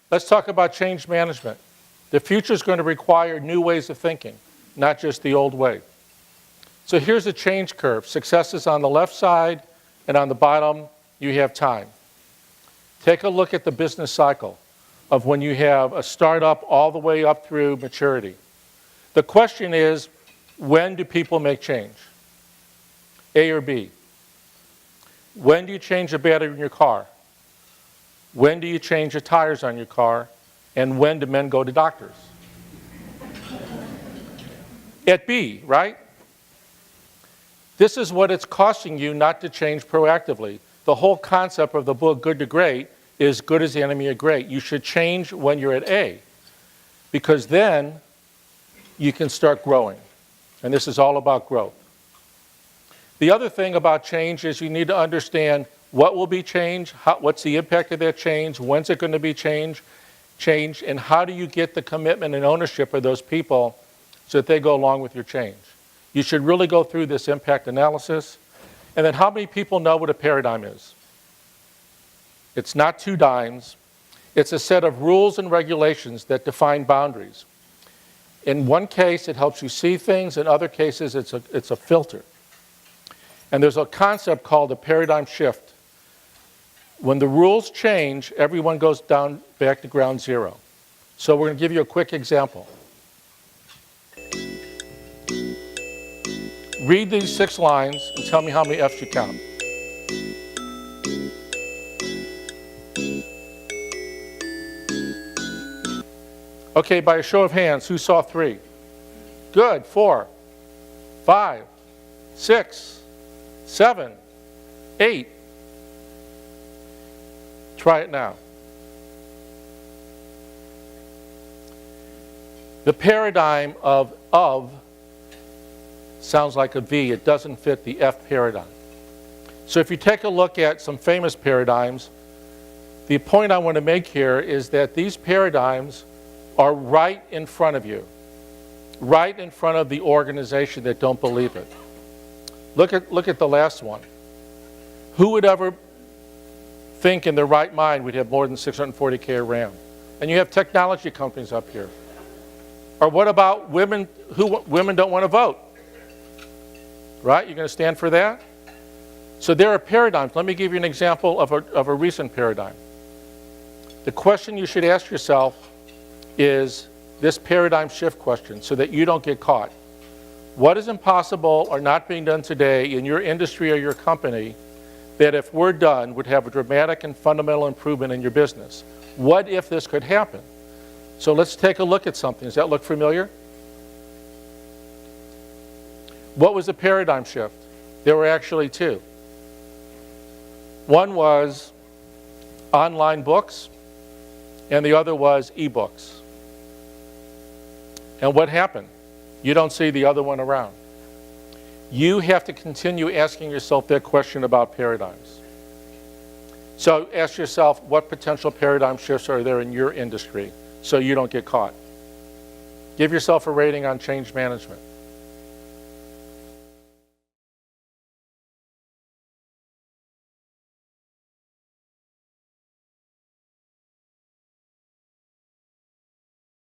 Let's talk about change management. The future is going to require new ways of thinking, not just the old way. So here's a change curve. Success is on the left side, and on the bottom, you have time. Take a look at the business cycle of when you have a startup all the way up through maturity. The question is, when do people make change? A or B? When do you change the battery in your car? When do you change the tires on your car? And when do men go to doctors? At B, right? This is what it's costing you not to change proactively. The whole concept of the book, Good to Great, is good is the enemy of great. You should change when you're at A, because then you can start growing. And this is all about growth. The other thing about change is you need to understand what will be changed, what's the impact of that change, when's it going to be changed, and how do you get the commitment and ownership of those people so that they go along with your change. You should really go through this impact analysis. And then how many people know what a paradigm is? It's not two dimes. It's a set of rules and regulations that define boundaries. In one case, it helps you see things. In other cases, it's a filter. And there's a concept called a paradigm shift. When the rules change, everyone goes down back to ground zero. So we're going to give you a quick example. Read these 6 lines and tell me how many F's you count. Okay, by a show of hands, who saw 3? Good. 4, 5, 6, 7, 8. Try it now. The paradigm of sounds like a V. It doesn't fit the F paradigm. So if you take a look at some famous paradigms, the point I want to make here is that these paradigms are right in front of you, right in front of the organization that don't believe it. Look at the last one. Who would ever think in their right mind we'd have more than 640K of RAM? And you have technology companies up here. Or what about women? Women don't want to vote? Right? You're going to stand for that? So there are paradigms. Let me give you an example of a recent paradigm. The question you should ask yourself is this paradigm shift question so that you don't get caught. What is impossible or not being done today in your industry or your company that if we're done would have a dramatic and fundamental improvement in your business? What if this could happen? So let's take a look at something. Does that look familiar? What was the paradigm shift? There were actually 2. One was online books, and the other was e-books. And what happened? You don't see the other one around. You have to continue asking yourself that question about paradigms. So ask yourself, what potential paradigm shifts are there in your industry so you don't get caught? Give yourself a rating on change management.